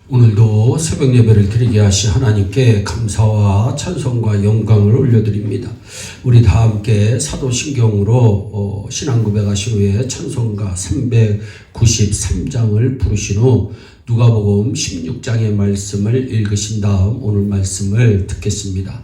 오늘도 새벽 예배를 드리게 하시 하나님께 감사와 찬송과 영광을 올려드립니다. 우리 다 함께 사도신경으로 신앙 고백하신 후에 찬송가 393장을 부르신 후 누가복음 16장의 말씀을 읽으신 다음 오늘 말씀을 듣겠습니다.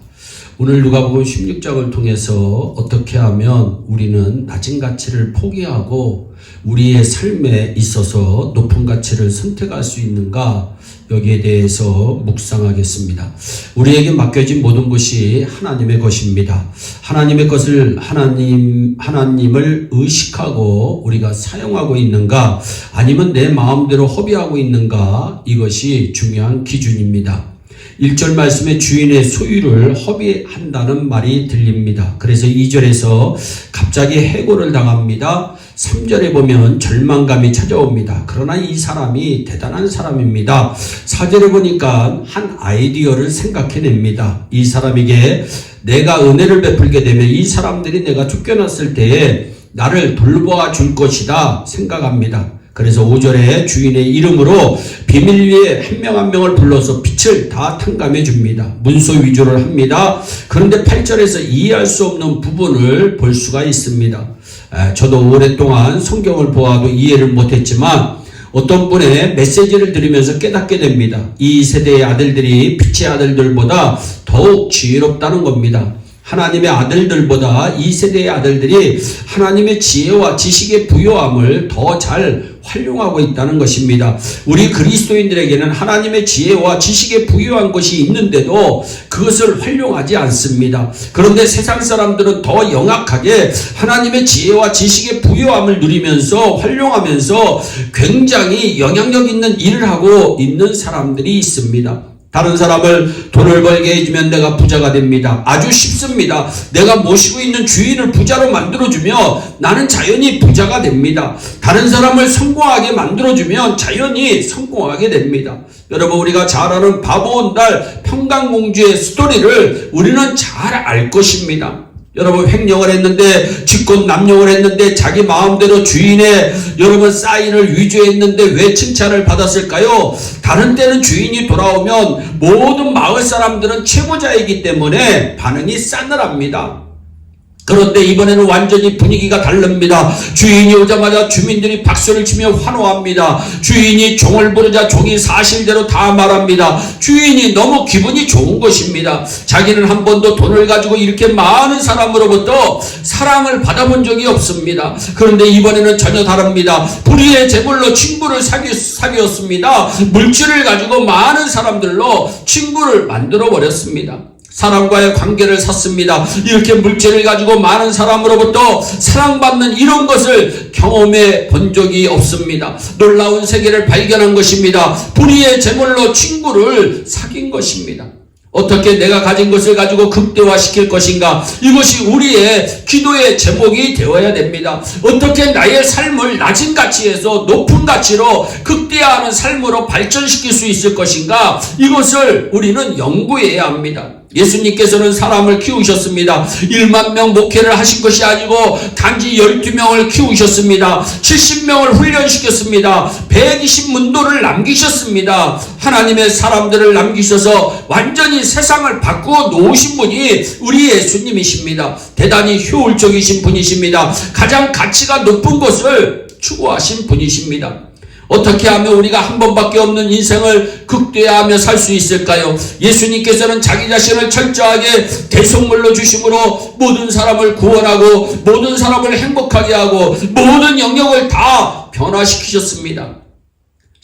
오늘 누가복음 16장을 통해서 어떻게 하면 우리는 낮은 가치를 포기하고 우리의 삶에 있어서 높은 가치를 선택할 수 있는가, 여기에 대해서 묵상하겠습니다. 우리에게 맡겨진 모든 것이 하나님의 것입니다. 하나님의 것을 하나님을 의식하고 우리가 사용하고 있는가, 아니면 내 마음대로 허비하고 있는가, 이것이 중요한 기준입니다. 1절 말씀에 주인의 소유를 허비한다는 말이 들립니다. 그래서 2절에서 갑자기 해고를 당합니다. 3절에 보면 절망감이 찾아옵니다. 그러나 이 사람이 대단한 사람입니다. 4절에 보니까 한 아이디어를 생각해냅니다. 이 사람에게 내가 은혜를 베풀게 되면 이 사람들이 내가 쫓겨났을 때에 나를 돌보아 줄 것이다 생각합니다. 그래서 5절에 주인의 이름으로 비밀리에 한 명 한 명을 불러서 빛을 다 탕감해 줍니다. 문서 위조를 합니다. 그런데 8절에서 이해할 수 없는 부분을 볼 수가 있습니다. 저도 오랫동안 성경을 보아도 이해를 못했지만 어떤 분의 메시지를 들으면서 깨닫게 됩니다. 이 세대의 아들들이 빛의 아들들보다 더욱 지혜롭다는 겁니다. 하나님의 아들들보다 이 세대의 아들들이 하나님의 지혜와 지식의 부요함을 더 잘 활용하고 있다는 것입니다. 우리 그리스도인들에게는 하나님의 지혜와 지식의 부요한 것이 있는데도 그것을 활용하지 않습니다. 그런데 세상 사람들은 더 영악하게 하나님의 지혜와 지식의 부요함을 누리면서 활용하면서 굉장히 영향력 있는 일을 하고 있는 사람들이 있습니다. 다른 사람을 돈을 벌게 해주면 내가 부자가 됩니다. 아주 쉽습니다. 내가 모시고 있는 주인을 부자로 만들어주면 나는 자연히 부자가 됩니다. 다른 사람을 성공하게 만들어주면 자연히 성공하게 됩니다. 여러분, 우리가 잘 아는 바보 온달 평강공주의 스토리를 우리는 잘 알 것입니다. 여러분, 횡령을 했는데, 직권남용을 했는데, 자기 마음대로 주인의 여러분 사인을 위조했는데 왜 칭찬을 받았을까요? 다른 때는 주인이 돌아오면 모든 마을 사람들은 최고자이기 때문에 반응이 싸늘합니다. 그런데 이번에는 완전히 분위기가 다릅니다. 주인이 오자마자 주민들이 박수를 치며 환호합니다. 주인이 종을 부르자 종이 사실대로 다 말합니다. 주인이 너무 기분이 좋은 것입니다. 자기는 한 번도 돈을 가지고 이렇게 많은 사람으로부터 사랑을 받아본 적이 없습니다. 그런데 이번에는 전혀 다릅니다. 불의의 제물로 친구를 사귀었습니다. 물질을 가지고 많은 사람들로 친구를 만들어 버렸습니다. 사람과의 관계를 샀습니다. 이렇게 물질을 가지고 많은 사람으로부터 사랑받는 이런 것을 경험해 본 적이 없습니다. 놀라운 세계를 발견한 것입니다. 불의의 제물로 친구를 사귄 것입니다. 어떻게 내가 가진 것을 가지고 극대화시킬 것인가? 이것이 우리의 기도의 제목이 되어야 됩니다. 어떻게 나의 삶을 낮은 가치에서 높은 가치로 극대화하는 삶으로 발전시킬 수 있을 것인가? 이것을 우리는 연구해야 합니다. 예수님께서는 사람을 키우셨습니다. 1만 명 목회를 하신 것이 아니고 단지 12명을 키우셨습니다. 70명을 훈련시켰습니다. 120문도를 남기셨습니다. 하나님의 사람들을 남기셔서 완전히 세상을 바꾸어 놓으신 분이 우리 예수님이십니다. 대단히 효율적이신 분이십니다. 가장 가치가 높은 것을 추구하신 분이십니다. 어떻게 하면 우리가 한 번밖에 없는 인생을 극대화하며 살 수 있을까요? 예수님께서는 자기 자신을 철저하게 대속물로 주심으로 모든 사람을 구원하고 모든 사람을 행복하게 하고 모든 영역을 다 변화시키셨습니다.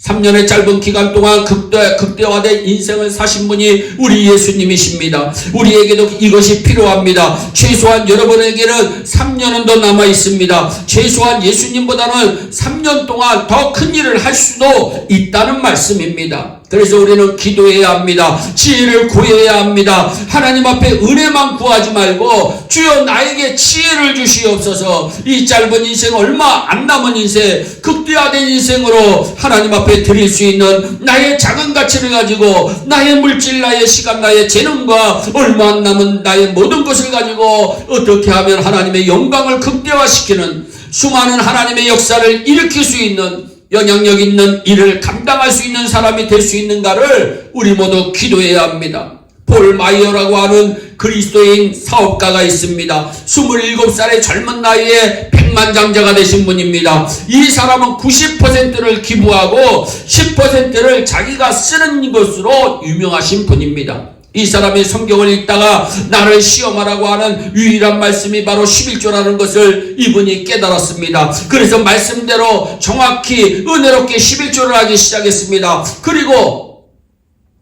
3년의 짧은 기간 동안 극대화된 인생을 사신 분이 우리 예수님이십니다. 우리에게도 이것이 필요합니다. 최소한 여러분에게는 3년은 더 남아 있습니다. 최소한 예수님보다는 3년 동안 더 큰 일을 할 수도 있다는 말씀입니다. 그래서 우리는 기도해야 합니다. 지혜를 구해야 합니다. 하나님 앞에 은혜만 구하지 말고 주여 나에게 지혜를 주시옵소서. 이 짧은 인생, 얼마 안 남은 인생, 극대화된 인생으로 하나님 앞에 드릴 수 있는 나의 작은 가치를 가지고 나의 물질, 나의 시간, 나의 재능과 얼마 안 남은 나의 모든 것을 가지고 어떻게 하면 하나님의 영광을 극대화시키는 수많은 하나님의 역사를 일으킬 수 있는 영향력 있는 일을 감당할 수 있는 사람이 될 수 있는가를 우리 모두 기도해야 합니다. 폴 마이어라고 하는 그리스도인 사업가가 있습니다. 27살의 젊은 나이에 백만장자가 되신 분입니다. 이 사람은 90%를 기부하고 10%를 자기가 쓰는 것으로 유명하신 분입니다. 이 사람이 성경을 읽다가 나를 시험하라고 하는 유일한 말씀이 바로 11조라는 것을 이분이 깨달았습니다. 그래서 말씀대로 정확히 은혜롭게 11조를 하기 시작했습니다. 그리고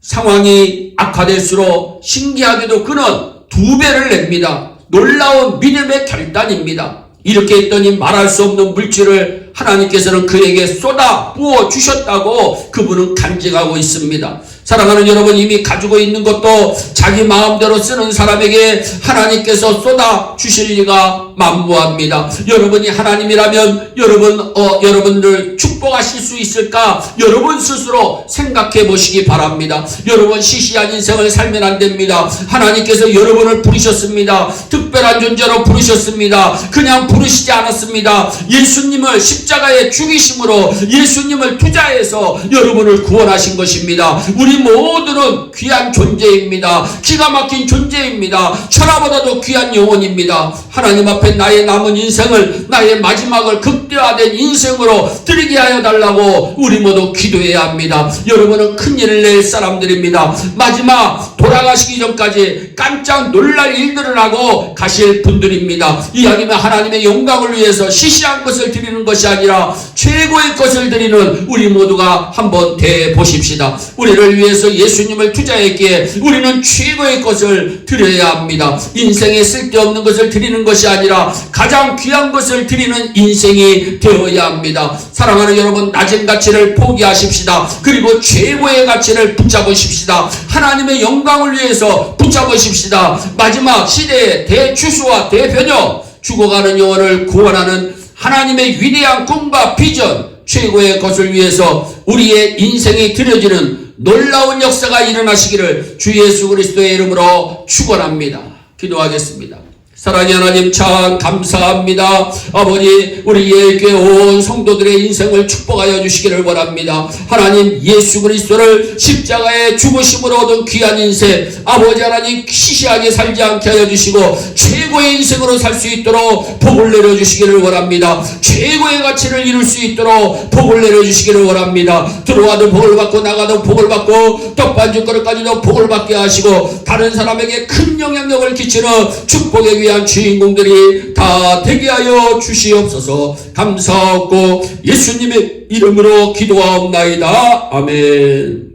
상황이 악화될수록 신기하게도 그는 2배를 냅니다. 놀라운 믿음의 결단입니다. 이렇게 했더니 말할 수 없는 물질을 하나님께서는 그에게 쏟아 부어 주셨다고 그분은 간증하고 있습니다. 사랑하는 여러분, 이미 가지고 있는 것도 자기 마음대로 쓰는 사람에게 하나님께서 쏟아 주실 리가 만무합니다. 여러분이 하나님이라면 여러분들 축복하실 수 있을까? 여러분 스스로 생각해 보시기 바랍니다. 여러분 시시한 인생을 살면 안 됩니다. 하나님께서 여러분을 부르셨습니다. 특별한 존재로 부르셨습니다. 그냥 부르시지 않았습니다. 예수님을 십자가에 죽이심으로 예수님을 투자해서 여러분을 구원하신 것입니다. 우리 모두는 귀한 존재입니다. 기가 막힌 존재입니다. 천하보다도 귀한 영혼입니다. 하나님 앞에 나의 남은 인생을, 나의 마지막을 극대화된 인생으로 드리게 하여 달라고 우리 모두 기도해야 합니다. 여러분은 큰일을 낼 사람들입니다. 마지막 돌아가시기 전까지 깜짝 놀랄 일들을 하고 가실 분들입니다. 이야기는 하나님의 영광을 위해서 시시한 것을 드리는 것이 아니라 최고의 것을 드리는 우리 모두가 한번 대보십시다. 우리를 위해서 예수님을 투자했기에 우리는 최고의 것을 드려야 합니다. 인생에 쓸데없는 것을 드리는 것이 아니라 가장 귀한 것을 드리는 인생이 되어야 합니다. 사랑하는 여러분, 낮은 가치를 포기하십시다. 그리고 최고의 가치를 붙잡으십시다. 하나님의 영광을 위해서 붙잡으십시다. 마지막 시대의 대추수와 대변혁, 죽어가는 영혼을 구원하는 하나님의 위대한 꿈과 비전, 최고의 것을 위해서 우리의 인생이 드려지는 놀라운 역사가 일어나시기를 주 예수 그리스도의 이름으로 축원합니다. 기도하겠습니다. 사랑의 하나님, 참 감사합니다. 아버지, 우리 예교회 온 성도들의 인생을 축복하여 주시기를 원합니다. 하나님, 예수 그리스도를 십자가에 죽으심으로 얻은 귀한 인생, 아버지 하나님 시시하게 살지 않게 하여 주시고 최고의 인생으로 살 수 있도록 복을 내려주시기를 원합니다. 최고의 가치를 이룰 수 있도록 복을 내려주시기를 원합니다. 들어와도 복을 받고 나가도 복을 받고 떡반죽 그릇까지도 복을 받게 하시고 다른 사람에게 큰 영향력을 끼치는 축복의 위한 주인공들이 다 되게 하여 주시옵소서. 감사하고 예수님의 이름으로 기도하옵나이다. 아멘.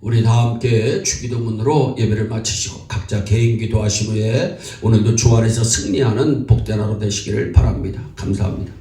우리 다 함께 주기도문으로 예배를 마치시고 각자 개인 기도하신 후에 오늘도 주 안에서 승리하는 복된 하루 되시기를 바랍니다. 감사합니다.